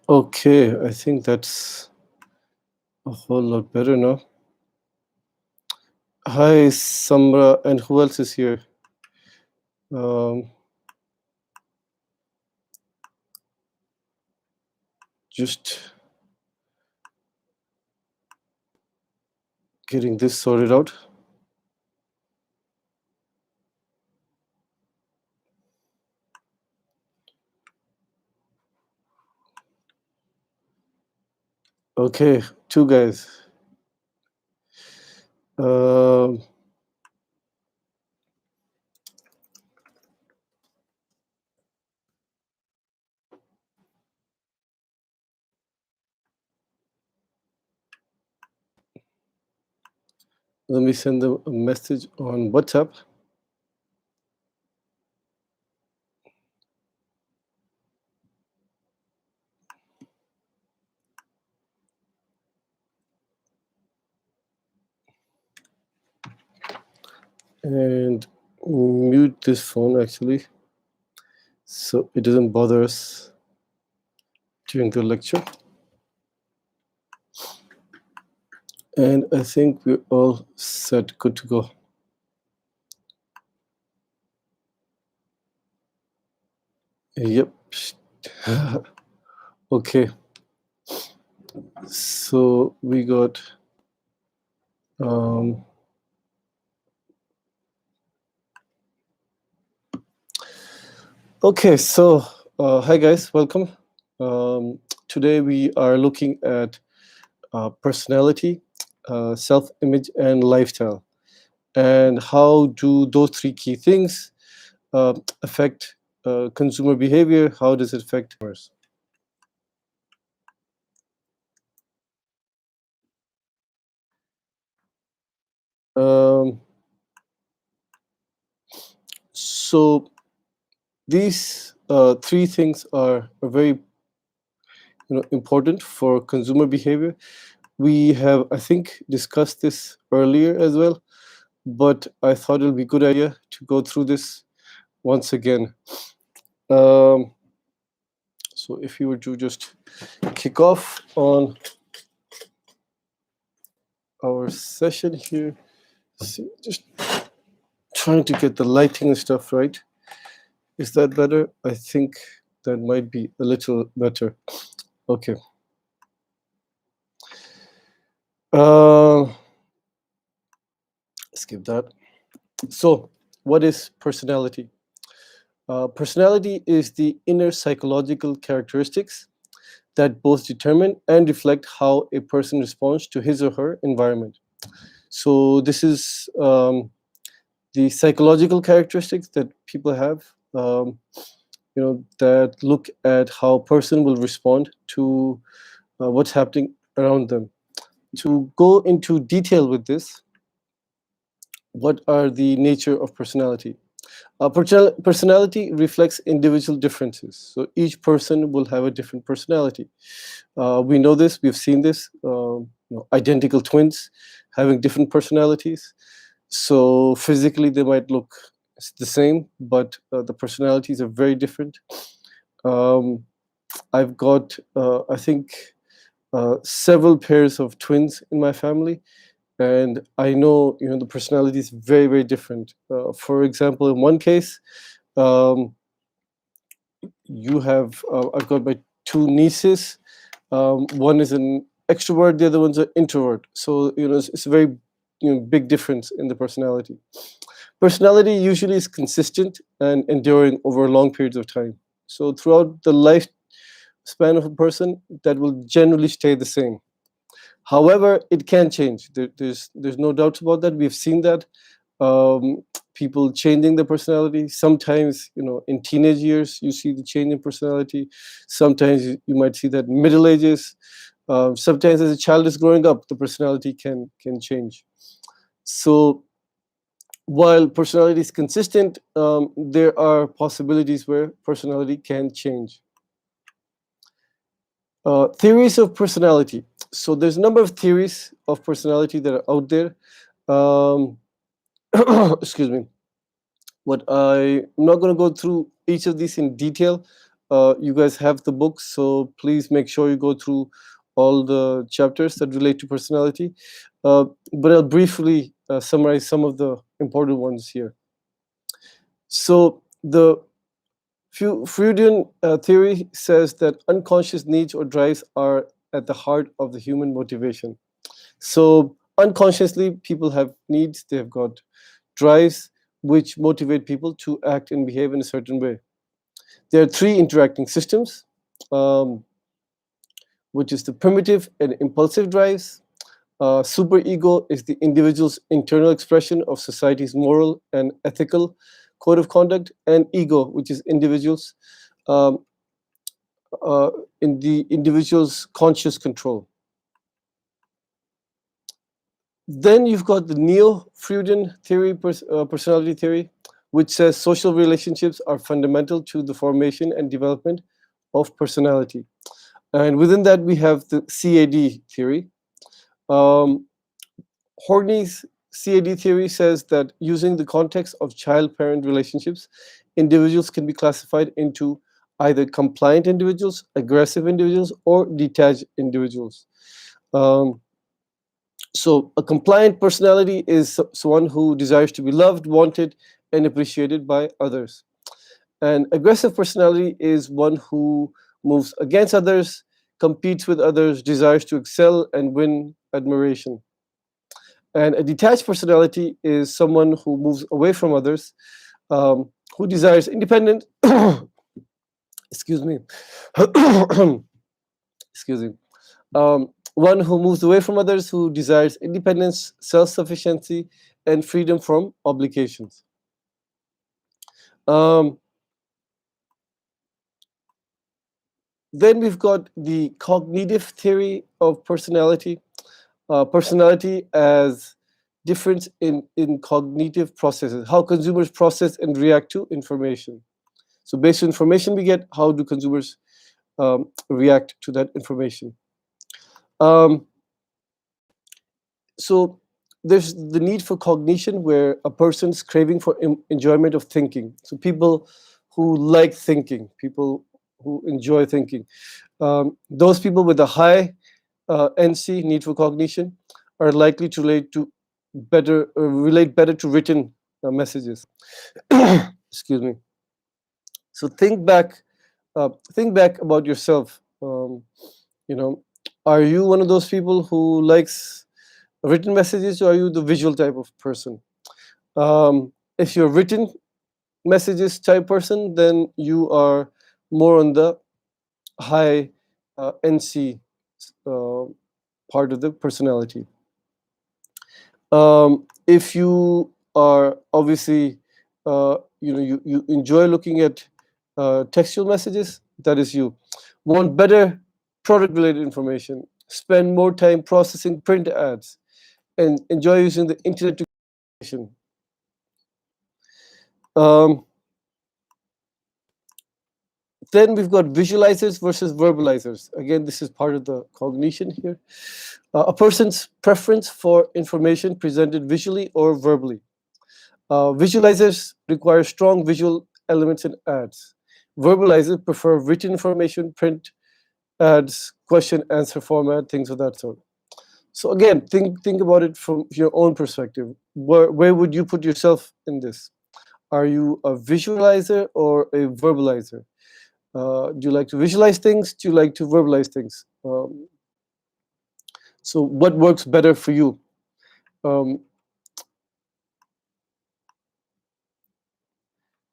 Okay, I think that's a whole lot better now. Hi, Samra, and who else is here? Just getting this sorted out. Okay, two guys. Um, Let me send them a message on WhatsApp. And mute this phone actually, so it doesn't bother us during the lecture. And I think we're all set, good to go. Yep. Okay. So we got okay, so hi guys, welcome. Today we are looking at personality, self-image, and lifestyle, and how do those three key things affect consumer behavior? How does it affect ours? So these three things are very important for consumer behavior. We have, I think, discussed this earlier as well, but I thought it'll be a good idea to go through this once again. So if you were to just kick off on our session here, see, just trying to get the lighting and stuff right. Is that better? I think that might be a little better. Okay. Skip that. So, what is personality? Personality is the inner psychological characteristics that both determine and reflect how a person responds to his or her environment. So, this is the psychological characteristics that people have, that look at how a person will respond to what's happening around them. To go into detail with this, what are the nature of personality? Personality reflects individual differences. So each person will have a different personality. We know this, we've seen this, identical twins having different personalities. So physically they might look the same, but the personalities are very different. I've got, I think, several pairs of twins in my family, and I know the personality is very, very different. For example, in one case, you have I've got my two nieces. One is an extrovert, the other one's an introvert. So it's a very big difference in the personality. Personality usually is consistent and enduring over long periods of time. So throughout the lifespan of a person, that will generally stay the same. However, it can change. There's no doubts about that. We've seen that um, people changing their personality. Sometimes, in teenage years, you see the change in personality. Sometimes you might see that in middle ages. Sometimes, as a child is growing up, the personality can change. So, while personality is consistent, there are possibilities where personality can change. Theories of personality. So, there's a number of theories of personality that are out there. Um, excuse me. What I'm not going to go through each of these in detail. You guys have the book, so please make sure you go through all the chapters that relate to personality. But I'll briefly summarize some of the important ones here. So the Freudian theory says that unconscious needs or drives are at the heart of the human motivation. So unconsciously, people have needs, they have got drives which motivate people to act and behave in a certain way. There are three interacting systems, um, which is the primitive and impulsive drives. Superego is the individual's internal expression of society's moral and ethical code of conduct, and ego, which is um, uh, in the individual's conscious control. Then you've got the neo-Freudian theory, personality theory, which says social relationships are fundamental to the formation and development of personality. And within that, we have the CAD theory. Um, Horney's CAD theory says that using the context of child-parent relationships, individuals can be classified into either compliant individuals, aggressive individuals, or detached individuals. Um, So, a compliant personality is someone who desires to be loved, wanted, and appreciated by others. An aggressive personality is one who moves against others, competes with others, desires to excel and win admiration. And a detached personality is someone who moves away from others, who desires independent, excuse me, excuse me, one who moves away from others, who desires independence, self-sufficiency, and freedom from obligations. Um, then we've got the cognitive theory of personality. Personality as difference in cognitive processes, how consumers process and react to information. So based on information we get, how do consumers react to that information? Um, so there's the need for cognition, where a person's craving for enjoyment of thinking. So people who like thinking, people who enjoy thinking, those people with a high NC, need for cognition, are likely to relate better to written messages. Excuse me. So think back about yourself. You know, are you one of those people who likes written messages, or are you the visual type of person? If you're written messages type person, then you are more on the high NC uh, part of the personality. If you are obviously, you enjoy looking at textual messages, that is you. Want better product related information, spend more time processing print ads, and enjoy using the internet to communication. Um, then we've got visualizers versus verbalizers. Again, this is part of the cognition here. A person's preference for information presented visually or verbally. Visualizers require strong visual elements in ads. Verbalizers prefer written information, print ads, question answer format, things of that sort. So again, think about it from your own perspective. Where would you put yourself in this? Are you a visualizer or a verbalizer? Do you like to visualize things? Do you like to verbalize things? So what works better for you? Um,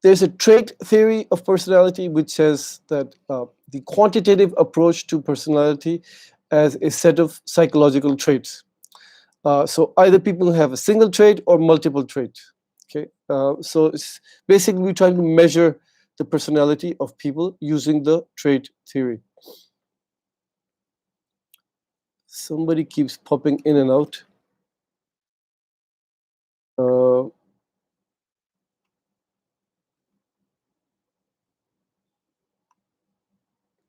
there's a trait theory of personality which says that the quantitative approach to personality as a set of psychological traits. So either people have a single trait or multiple traits. Okay, so it's basically we're trying to measure the personality of people using the trait theory. Somebody keeps popping in and out. Uh,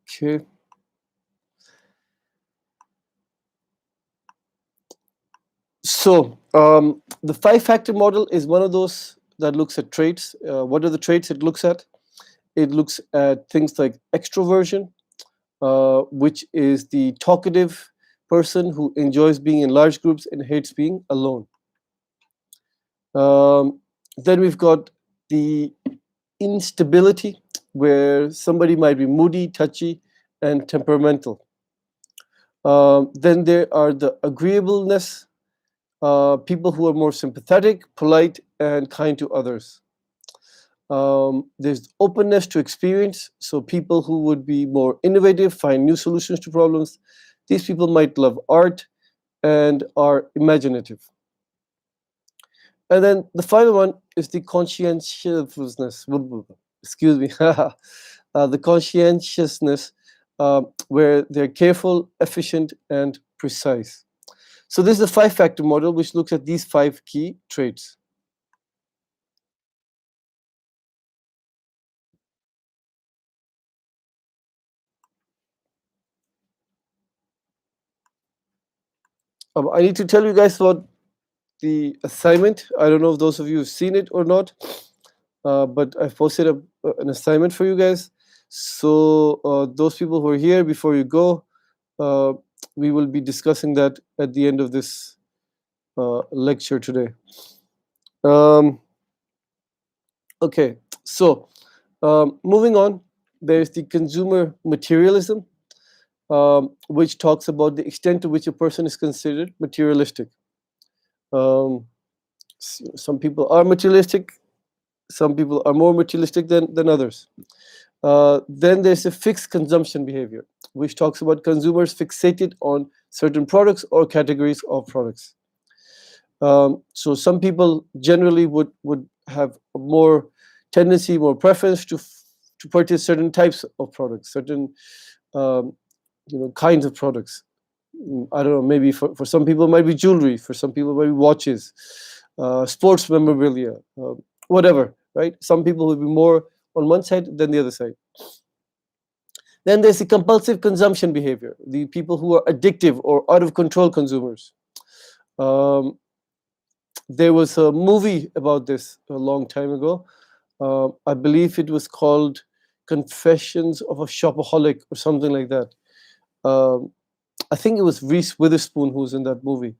okay. So the five-factor model is one of those that looks at traits. What are the traits it looks at? It looks at things like extroversion, which is the talkative person who enjoys being in large groups and hates being alone. Then we've got the instability, where somebody might be moody, touchy, and temperamental. Then there are the agreeableness, people who are more sympathetic, polite, and kind to others. There's openness to experience, so people who would be more innovative, find new solutions to problems. These people might love art and are imaginative. And then the final one is the conscientiousness. Excuse me. The conscientiousness, where they're careful, efficient, and precise. So this is a five-factor model which looks at these five key traits. I need to tell you guys about the assignment. I don't know if those of you have seen it or not, but I've posted an assignment for you guys. So those people who are here, before you go, uh, we will be discussing that at the end of this lecture today. Um, okay, so moving on, there's the consumer materialism, which talks about the extent to which a person is considered materialistic. Um, some people are materialistic, some people are more materialistic than others. Then there's a fixed consumption behavior, which talks about consumers fixated on certain products or categories of products. So some people generally would have more tendency, more preference to purchase certain types of products, certain um, kinds of products. I don't know, maybe for some people it might be jewelry, for some people it might be watches, sports memorabilia, whatever, right? Some people will be more on one side than the other side. Then there's the compulsive consumption behavior, the people who are addictive or out of control consumers. Um, there was a movie about this a long time ago. I believe it was called Confessions of a Shopaholic or something like that. Um, I think it was Reese Witherspoon who was in that movie.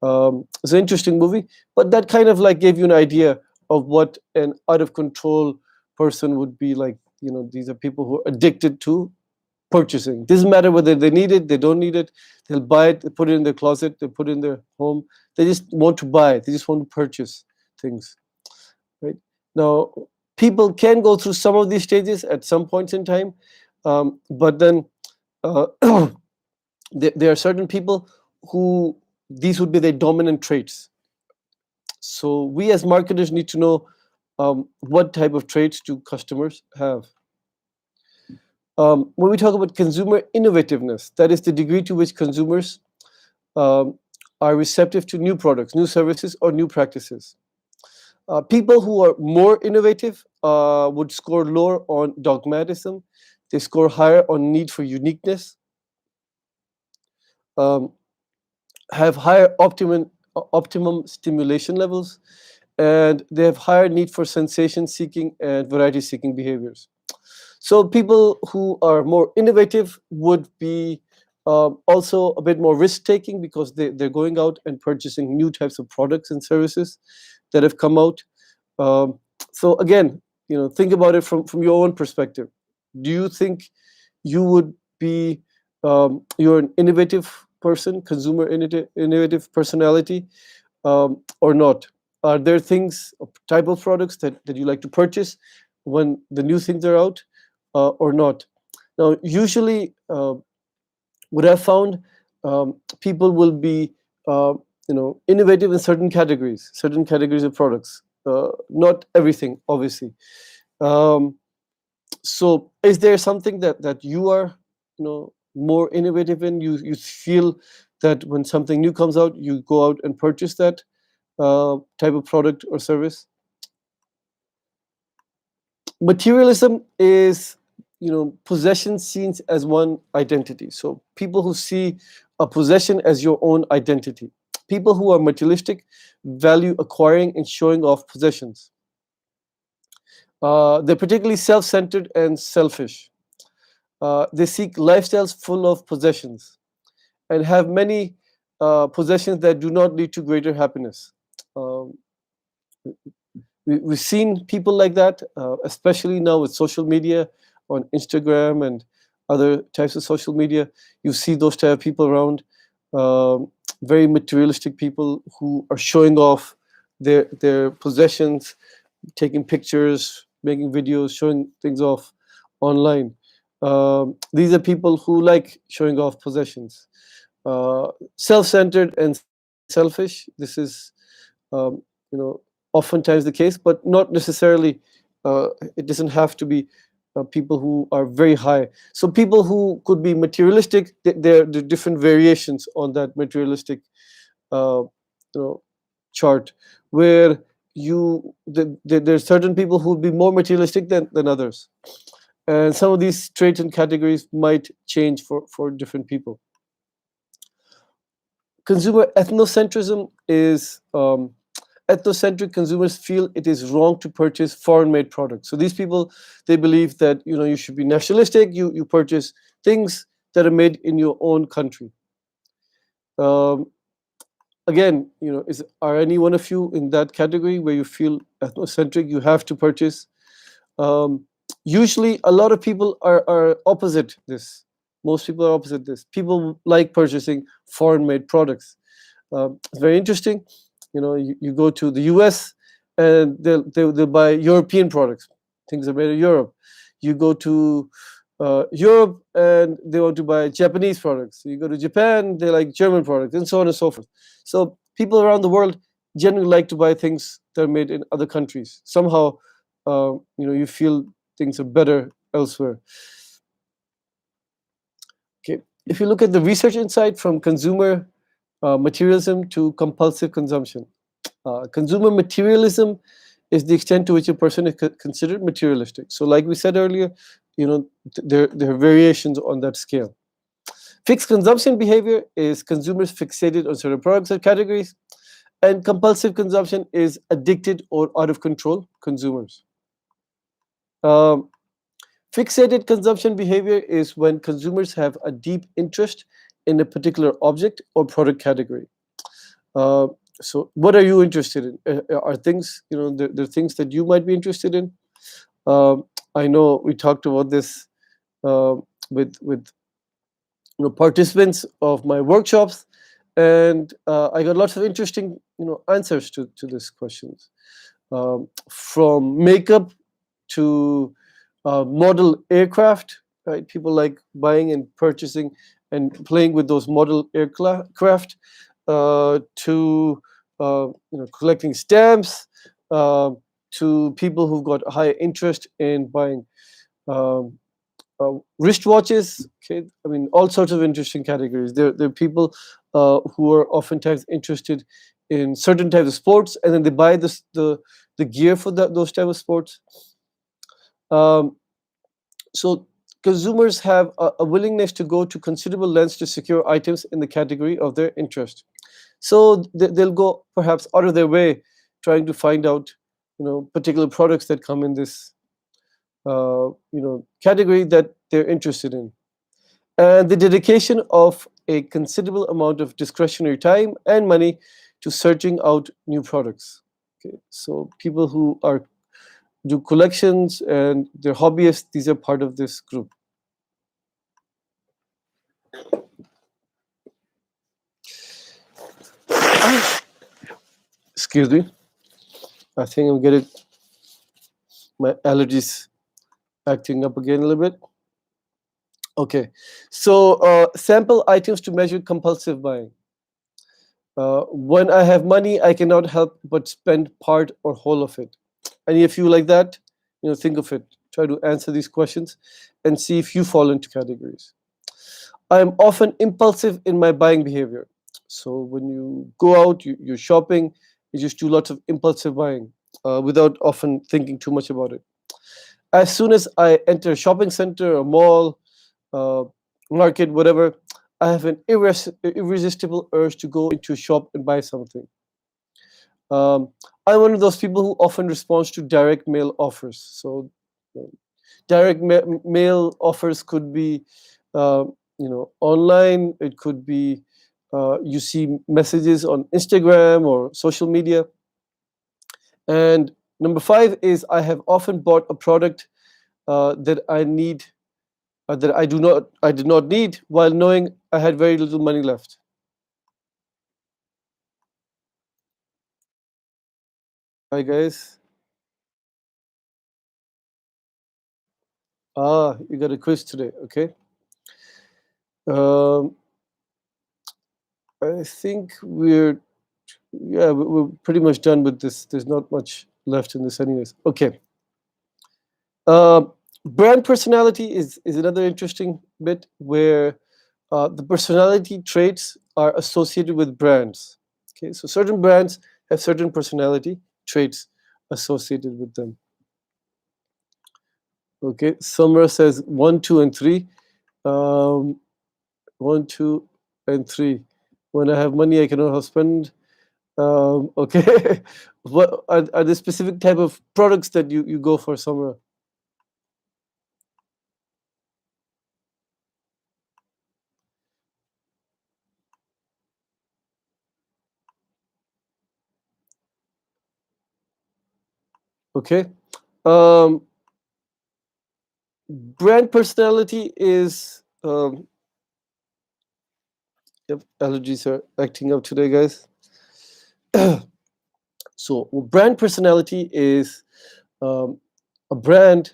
It's an interesting movie, but that kind of like gave you an idea of what an out of control person would be like. These are people who are addicted to purchasing. Doesn't matter whether they need it, they don't need it. They'll buy it, they put it in their closet, they put it in their home. They just want to buy it. They just want to purchase things. Right now, people can go through some of these stages at some points in time, but then uh, there are certain people who these would be their dominant traits. So we as marketers need to know what type of traits do customers have. When we talk about consumer innovativeness, that is the degree to which consumers um, are receptive to new products, new services, or new practices. People who are more innovative would score lower on dogmatism. They score higher on need for uniqueness, um, have higher optimum stimulation levels, and they have higher need for sensation seeking and variety seeking behaviors. So people who are more innovative would be also a bit more risk taking because they're going out and purchasing new types of products and services that have come out. Um, so again, think about it from your own perspective. Do you think you would be you're an innovative person, consumer innovative personality, or not? Are there things, or type of products that you like to purchase when the new things are out, or not? Now, usually, what I've found, people will be, uh, innovative in certain categories of products. Not everything, obviously. Um, so, is there something that you are, more innovative in? You feel that when something new comes out, you go out and purchase that type of product or service. Materialism is, possession seen as one identity. So people who see a possession as your own identity. People who are materialistic value acquiring and showing off possessions. They're particularly self-centered and selfish. They seek lifestyles full of possessions and have many possessions that do not lead to greater happiness. Um, we've seen people like that, especially now with social media, on Instagram and other types of social media. You see those type of people around, very materialistic people who are showing off their possessions, taking pictures, making videos, showing things off online. These are people who like showing off possessions. Self-centered and selfish. This is, um, you know, oftentimes the case, but not necessarily. It doesn't have to be people who are very high. So people who could be materialistic, there are different variations on that materialistic, uh, you know, chart, where there's certain people who would be more materialistic than others, and some of these traits and categories might change for different people. Consumer ethnocentrism is, ethnocentric consumers feel it is wrong to purchase foreign-made products. So these people, they believe that, you should be nationalistic. You purchase things that are made in your own country. Um, Again, is are any one of you in that category where you feel ethnocentric? You have to purchase. Um, Usually, a lot of people are opposite this. Most people are opposite this. People like purchasing foreign-made products. It's very interesting. You go to the US and they'll buy European products. Things are made in Europe. You go to Europe and they want to buy Japanese products. You go to Japan, they like German products, and so on and so forth. So people around the world generally like to buy things that are made in other countries. Somehow, you feel things are better elsewhere. Okay. If you look at the research insight from consumer materialism to compulsive consumption, consumer materialism is the extent to which a person is considered materialistic. So, like we said earlier, there are variations on that scale. Fixed consumption behavior is consumers fixated on certain products or categories, and compulsive consumption is addicted or out of control consumers. Um, Fixated consumption behavior is when consumers have a deep interest in a particular object or product category. Uh, so, what are you interested in? Are things, there are things that you might be interested in? Um, I know we talked about this uh, with participants of my workshops, and I got lots of interesting answers to these questions, from makeup to model aircraft. Right, people like buying and purchasing and playing with those model aircraft, to collecting stamps, uh, to people who've got high interest in buying um, wristwatches. Okay, I mean, all sorts of interesting categories. There are people who are oftentimes interested in certain types of sports, and then they buy the gear for those type of sports. Um, so consumers have a willingness to go to considerable lengths to secure items in the category of their interest. So they'll go perhaps out of their way trying to find out, particular products that come in this, category that they're interested in. And the dedication of a considerable amount of discretionary time and money to searching out new products. Okay, so people who are do collections, and they're hobbyists. These are part of this group. Excuse me. I think I'm getting my allergies acting up again a little bit. Okay. So sample items to measure compulsive buying. When I have money, I cannot help but spend part or whole of it. Any of you like that? Think of it. Try to answer these questions and see if you fall into categories. I am often impulsive in my buying behavior. So when you go out, you're shopping, you just do lots of impulsive buying without often thinking too much about it. As soon as I enter a shopping center, a mall, uh, market, whatever, I have an irresistible urge to go into a shop and buy something. Um, I'm one of those people who often responds to direct mail offers. So, uh, direct mail offers could be, uh, online. It could be you see messages on Instagram or social media. And number five is I have often bought a product that I need that I did not need while knowing I had very little money left. Hi guys. You got a quiz today. Okay. Um, I think we're pretty much done with this. There's not much left in this, anyways. Okay. Uh, Brand personality is another interesting bit where the personality traits are associated with brands. Okay, so certain brands have certain personality traits associated with them. Okay, Summer says one, two, and three. Um, one, two, and three. When I have money, I cannot spend. Okay, what are there specific type of products that you go for, Summer? Okay, um, brand personality is yep, allergies are acting up today, guys. So brand personality is um, a brand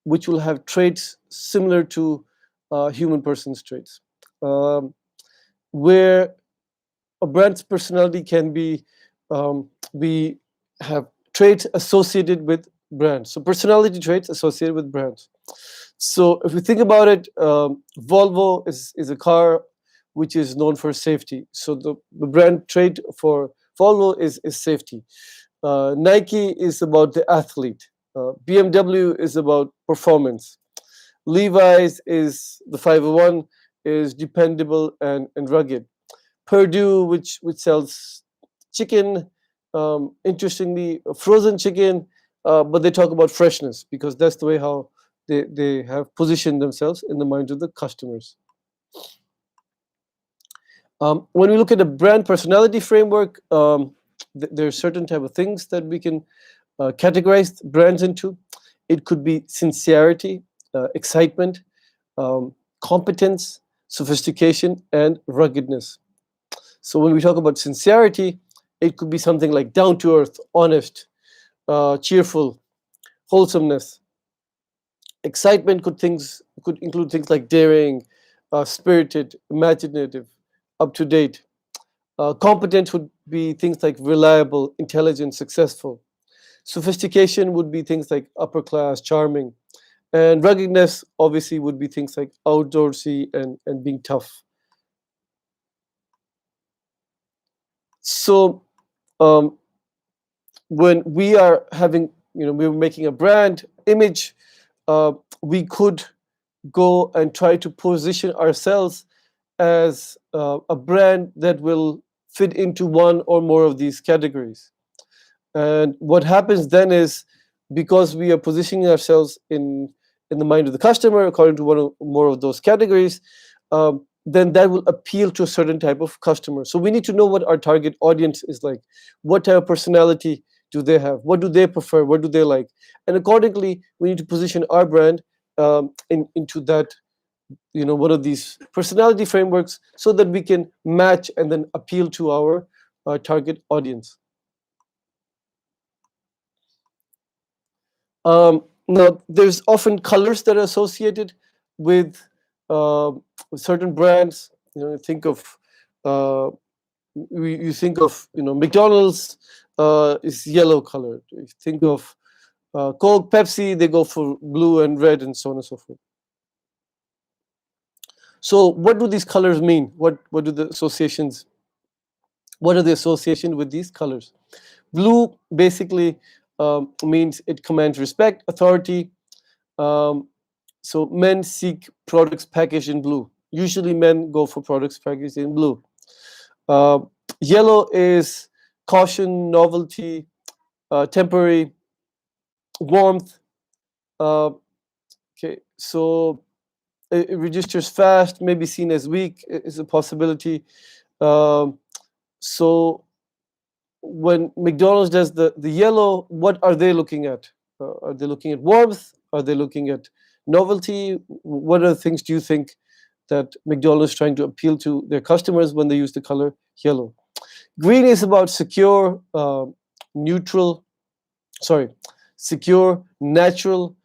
which will have traits similar to human person's traits, um, where a brand's personality can be we have traits associated with brands. So personality traits associated with brands. So if we think about it, Volvo is a car which is known for safety. So the brand trait for Volvo is safety. Nike is about the athlete. BMW is about performance. Levi's is the 501 is dependable and rugged. Purdue, which sells chicken, interestingly, frozen chicken, but they talk about freshness because that's the way how they have positioned themselves in the minds of the customers. When we look at the brand personality framework, there are certain type of things that we can categorize brands into. It could be sincerity, excitement, competence, sophistication, and ruggedness. So when we talk about sincerity, it could be something like down to earth, honest, cheerful, wholesomeness. Excitement could include things like daring, spirited, imaginative, up to date. Competence would be things like reliable, intelligent, successful. Sophistication would be things like upper class, charming. And ruggedness obviously would be things like outdoorsy and being tough. So um, when we are having, we're making a brand image, uh, we could go and try to position ourselves as a brand that will fit into one or more of these categories. And what happens then is because we are positioning ourselves in the mind of the customer according to one or more of those categories, then that will appeal to a certain type of customer. So we need to know what our target audience is like, what type of personality do they have? What do they prefer? What do they like? And accordingly, we need to position our brand into that, one of these personality frameworks, so that we can match and then appeal to our target audience. Now, there's often colors that are associated with uh, certain brands. Think of you think of McDonald's is yellow colored. You think of Coke, Pepsi, they go for blue and red, and so on and so forth. So, what do these colors mean? What do the associations? What are the association with these colors? Blue basically means it commands respect, authority. Um, so men seek products packaged in blue. Usually, men go for products packaged in blue. Uh, Yellow is caution, novelty, temporary, warmth. Uh, okay, so it registers fast, may be seen as weak, is a possibility. Um, so when McDonald's does the yellow, what are they looking at? Are they looking at warmth? Are they looking at novelty? What other things do you think that McDonald's is trying to appeal to their customers when they use the color yellow? Green is about secure, neutral, sorry, secure, natural,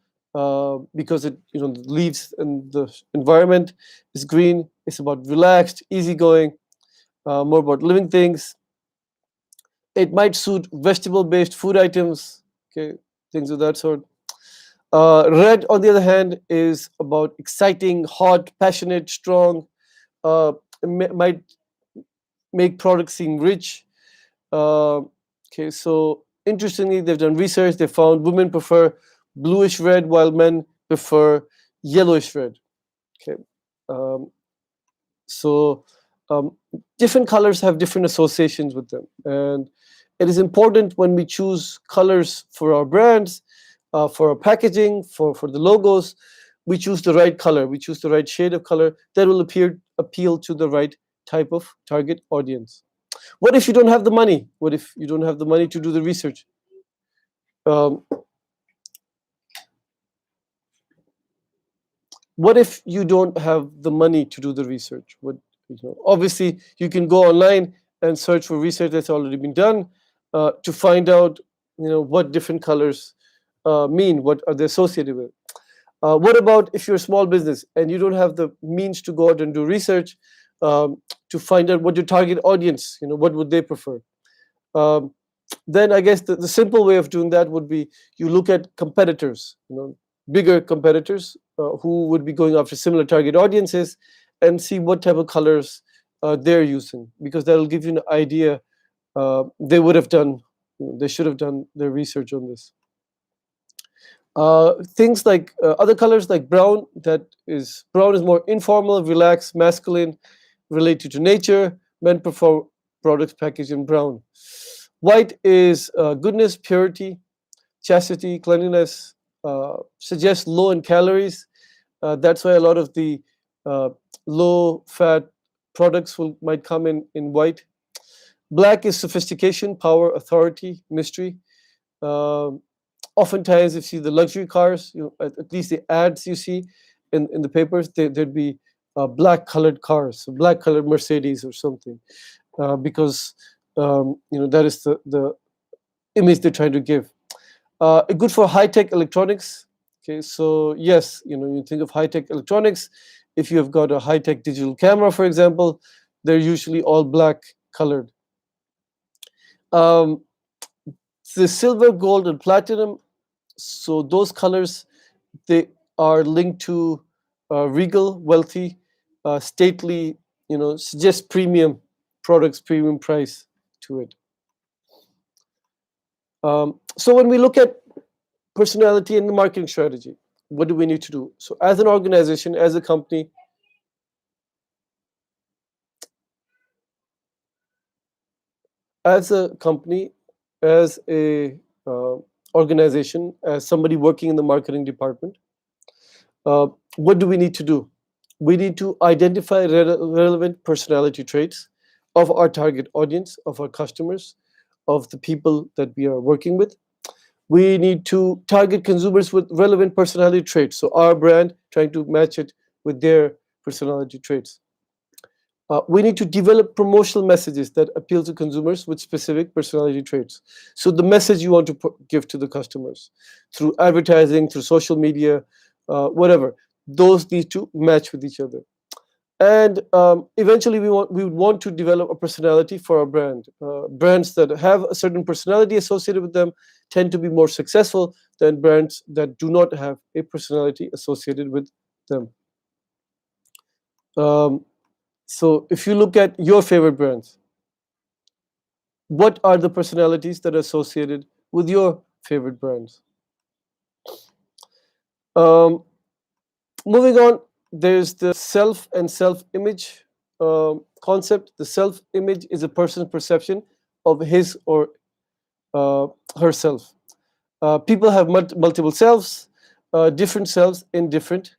because it the leaves and the environment is green. It's about relaxed, easygoing, more about living things. It might suit vegetable-based food items, okay, things of that sort. Red, on the other hand, is about exciting, hot, passionate, strong. Might make products seem rich. Uh, okay, so interestingly, they've done research. They found women prefer bluish red, while men prefer yellowish red. Okay, um, so um, different colors have different associations with them, and it is important when we choose colors for our brands, for our packaging, for the logos, we choose the right color, we choose the right shade of color that will appeal to the right type of target audience. What if you don't have the money? What if you don't have the money to do the research? Um, what if you don't have the money to do the research? Obviously, you can go online and search for research that's already been done to find out, what different colors mean, what are they associated with. What about if you're a small business and you don't have the means to go out and do research to find out what your target audience, what would they prefer? Um, then I guess the simple way of doing that would be you look at competitors, bigger competitors who would be going after similar target audiences, and see what type of colors they're using, because that'll give you an idea. They would have done, they should have done their research on this. Things like other colors like brown, brown is more informal, relaxed, masculine, related to nature. Men prefer products packaged in brown. White is goodness, purity, chastity, cleanliness, suggests low in calories. That's why a lot of the uh, low fat products might come in white. Black is sophistication, power, authority, mystery. Um Oftentimes, if you see the luxury cars, at least the ads you see in the papers, there'd be black colored cars, so black colored Mercedes or something, because that is the image they're trying to give. Good for high tech electronics. Okay, so yes, you think of high tech electronics. If you have got a high tech digital camera, for example, they're usually all black colored. Um, the silver, gold, and platinum. So those colors, they are linked to regal, wealthy, stately. Suggest premium products, premium price to it. So when we look at personality and the marketing strategy, what do we need to do? So as an organization, as a company, as a company, as a organization, as somebody working in the marketing department, uh, what do we need to do? We need to identify relevant personality traits of our target audience, of our customers, of the people that we are working with. We need to target consumers with relevant personality traits. So our brand trying to match it with their personality traits. We need to develop promotional messages that appeal to consumers with specific personality traits. So the message you want to give to the customers through advertising, through social media, whatever, those need to match with each other. And eventually, we would want to develop a personality for our brand. Brands that have a certain personality associated with them tend to be more successful than brands that do not have a personality associated with them. Um, so, if you look at your favorite brands, what are the personalities that are associated with your favorite brands? Um, Moving on, there's the self and self-image concept. The self-image is a person's perception of his or uh, herself. People have multiple selves, different selves in different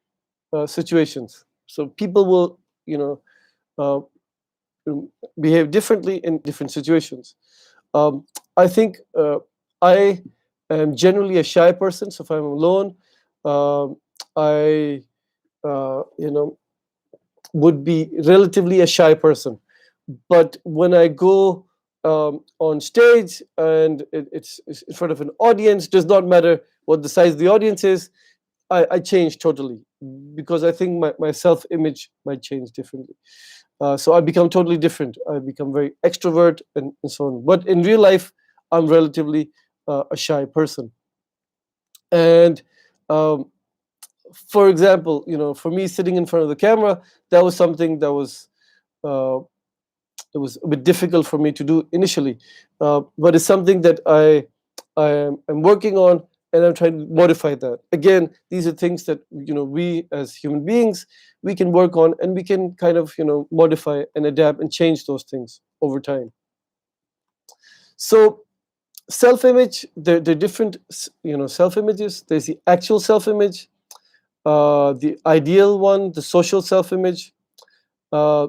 situations. So people will, uh, behave differently in different situations. Um, I think I am generally a shy person. So if I'm alone, um, I, would be relatively a shy person. But when I go on stage and it's in front of an audience, does not matter what the size of the audience is, I change totally because I think my self image might change differently. So I become totally different. I become very extrovert and so on. But in real life, I'm relatively a shy person. And um, for example, for me sitting in front of the camera, that was something that uh, it was a bit difficult for me to do initially, but it's something that I'm working on, and I'm trying to modify that. Again, these are things that we as human beings we can work on, and we can kind of modify and adapt and change those things over time. So self-image, they're different, self-images. There's the actual self-image, the ideal one, the social self-image, uh,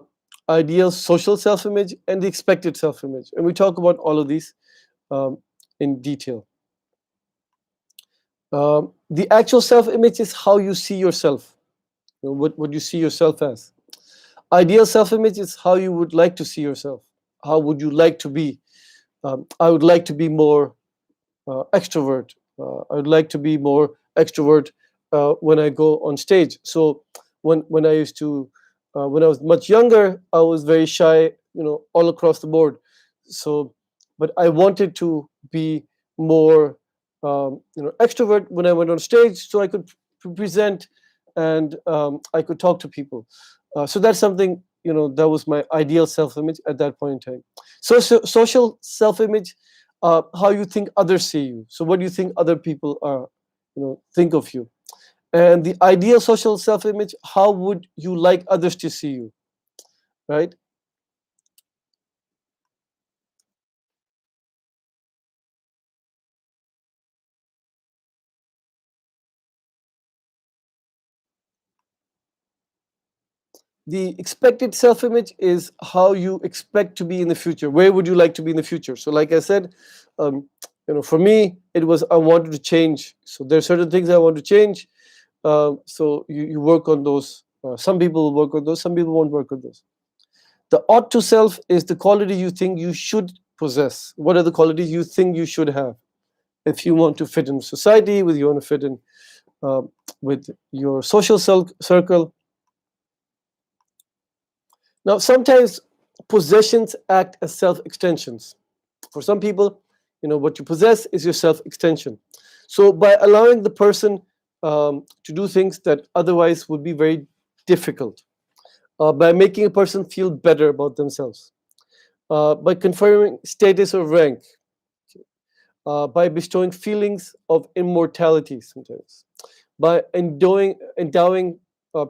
ideal social self-image, and the expected self-image. And we talk about all of these um, in detail. The actual self-image is how you see yourself, what you see yourself as. Ideal self-image is how you would like to see yourself. How would you like to be? I would like to be more extrovert. I would like to be more extrovert when I go on stage. So when I used to when I was much younger, I was very shy, all across the board. So, but I wanted to be more, extrovert when I went on stage, so I could present and I could talk to people. So that's something that was my ideal self-image at that point in time. Social self-image, how you think others see you. So what do you think other people are, think of you? And the ideal social self-image, how would you like others to see you, right? The expected self-image is how you expect to be in the future. Where would you like to be in the future? So, like I said, for me, it was I wanted to change. So there are certain things I want to change. So you work on those. Some people will work on those. Some people won't work on those. The ought to self is the quality you think you should possess. What are the qualities you think you should have? If you want to fit in society, with you want to fit in uh, with your social circle. Now, sometimes possessions act as self extensions. For some people, what you possess is your self extension. So, by allowing the person to do things that otherwise would be very difficult, by making a person feel better about themselves, by conferring status or rank, by bestowing feelings of immortality sometimes, by endowing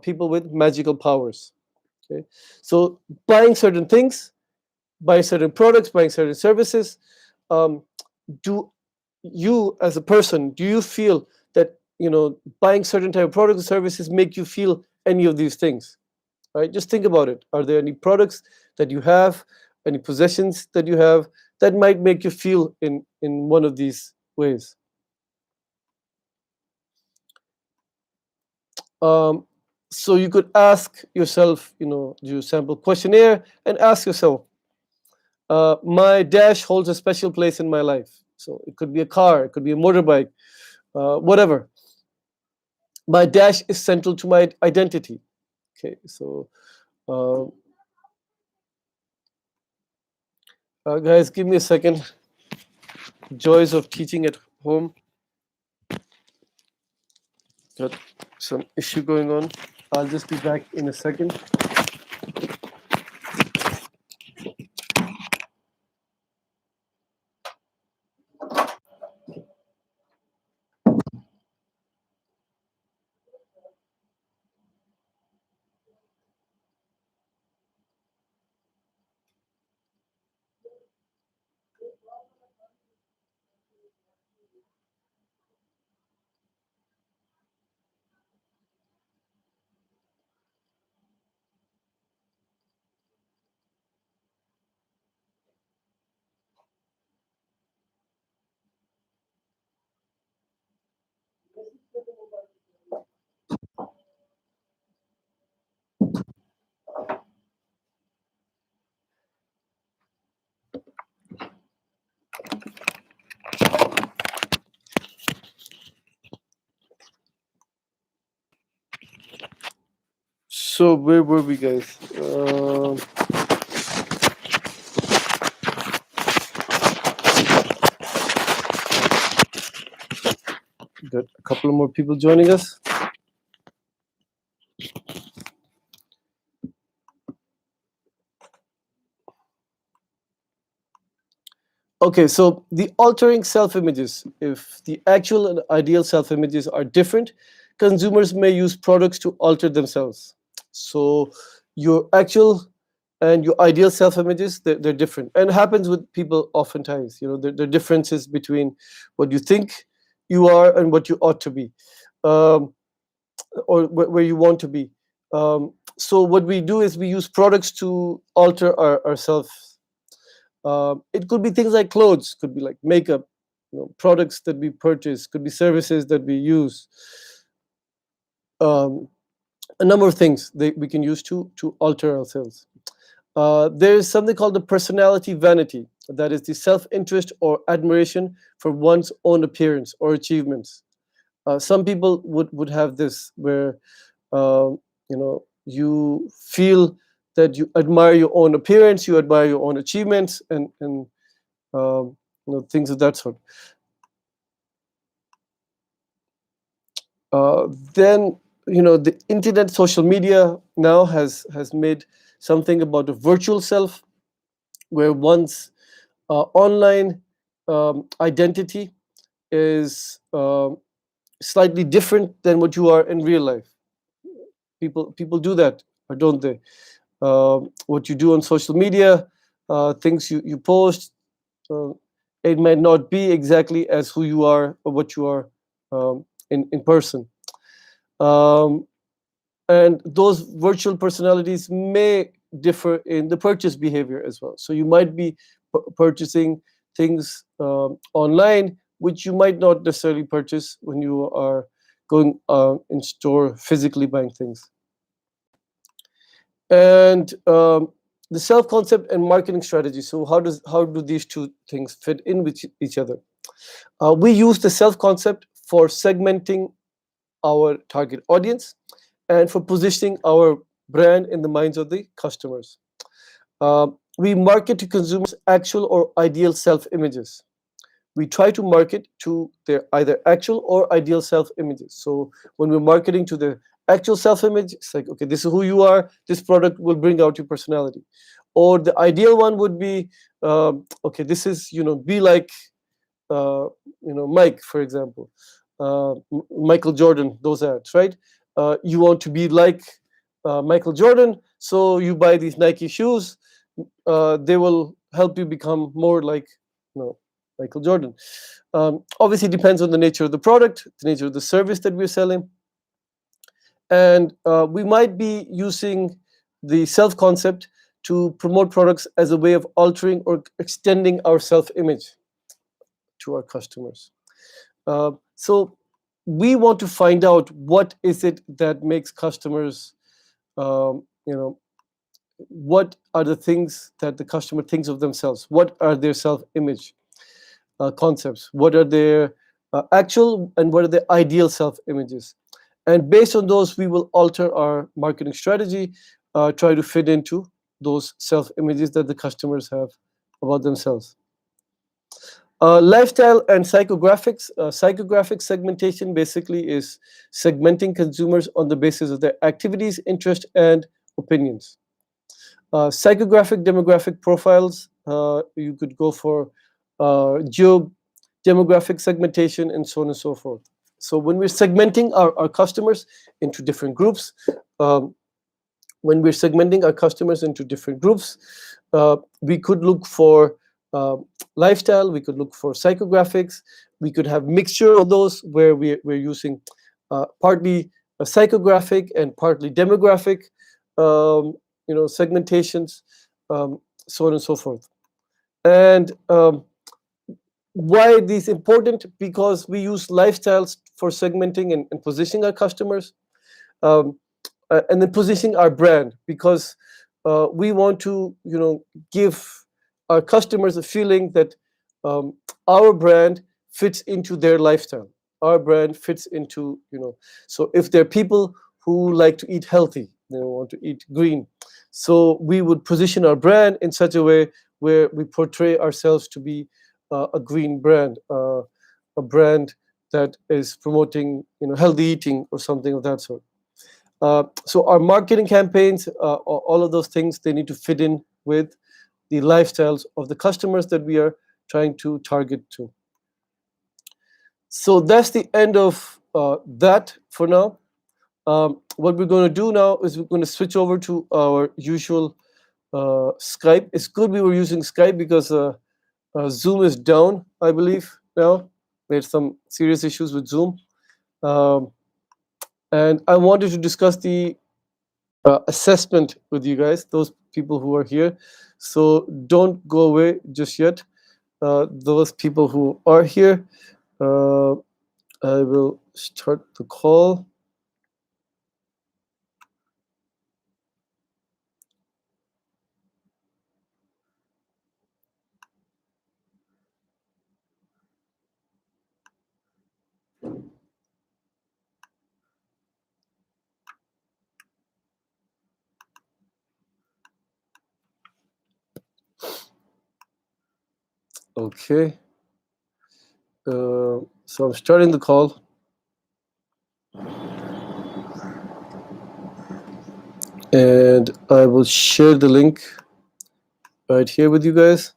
people with magical powers. Okay, so buying certain things, buying certain products, buying certain services. Um, do you, as a person, do you feel that buying certain type of products and services make you feel any of these things? Right? Just think about it. Are there any products that you have, any possessions that you have that might make you feel in one of these ways. Um, so you could ask yourself, do a sample questionnaire and ask yourself, my dash holds a special place in my life. So it could be a car, it could be a motorbike, whatever. My dash is central to my identity. Okay, so uh, guys, give me a second. Joys of teaching at home. Got some issue going on. I'll just be back in a second. So where were we, guys? Got a couple more people joining us. Okay, so the altering self images. If the actual and ideal self images are different, consumers may use products to alter themselves. So your actual and your ideal self images, they're different. And it happens with people oftentimes. There are differences between what you think you are and what you ought to be, um, or where you want to be. So what we do is we use products to alter ourselves. It could be things like clothes, could be like makeup, products that we purchase, could be services that we use. Um, a number of things that we can use to alter ourselves. There is something called the personality vanity, that is the self-interest or admiration for one's own appearance or achievements. Some people would have this, where you feel that you admire your own appearance, you admire your own achievements, and things of that sort. Then the internet, social media now has made something about a virtual self, where one's online identity is slightly different than what you are in real life. People do that, or don't they? What you do on social media, things you post, uh, it might not be exactly as who you are or what you are in person. Um, and those virtual personalities may differ in the purchase behavior as well. So you might be purchasing things online, which you might not necessarily purchase when you are going in store physically buying things. And the self concept and marketing strategy. So how do these two things fit in with each other? We use the self concept for segmenting our target audience and for positioning our brand in the minds of the customers. We market to consumers actual or ideal self images. We try to market to their either actual or ideal self images. So when we're marketing to the actual self image, it's like, okay, this is who you are, this product will bring out your personality. Or the ideal one would be, okay, this is, be like, Mike, for example, Michael Jordan, those ads, right? You want to be like Michael Jordan, so you buy these Nike shoes. They will help you become more like, Michael Jordan. Obviously, it depends on the nature of the product, the nature of the service that we're selling, and we might be using the self concept to promote products as a way of altering or extending our self-image to our customers. So we want to find out what is it that makes customers, you know, what are the things that the customer thinks of themselves? What are their self-image concepts? What are their actual and what are their ideal self-images? And based on those, we will alter our marketing strategy, try to fit into those self-images that the customers have about themselves. Lifestyle and psychographics. Psychographic segmentation basically is segmenting consumers on the basis of their activities, interests, and opinions. Psychographic demographic profiles, you could go for geo demographic segmentation and so on and so forth. So when we're segmenting our customers into different groups, um, we could look for uh, lifestyle, we could look for psychographics, we could have mixture of those where we're using partly a psychographic and partly demographic segmentations, so on and so forth. And why these important? Because we use lifestyles for segmenting and positioning our customers, um, and then positioning our brand, because we want to give our customers a feeling that um, our brand fits into their lifestyle. Our brand fits into, so if there are people who like to eat healthy, they want to eat green, so we would position our brand in such a way where we portray ourselves to be a green brand, a brand that is promoting healthy eating or something of that sort. So our marketing campaigns, all of those things, they need to fit in with the lifestyles of the customers that we are trying to target to. So that's the end of that for now. What we're going to do now is we're going to switch over to our usual Skype. It's good we were using Skype because Zoom is down, I believe, now. We had some serious issues with Zoom. Um, and I wanted to discuss the assessment with you guys, those people who are here. So don't go away just yet. Those people who are here, uh, I will start the call. Okay. So I'm starting the call. And I will share the link right here with you guys.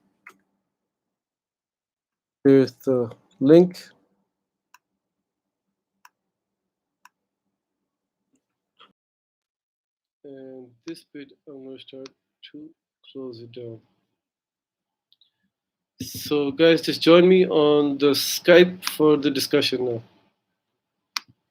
Here's the link. And this bit, I'm going to start to close it down. So, guys, just join me on the Skype for the discussion now.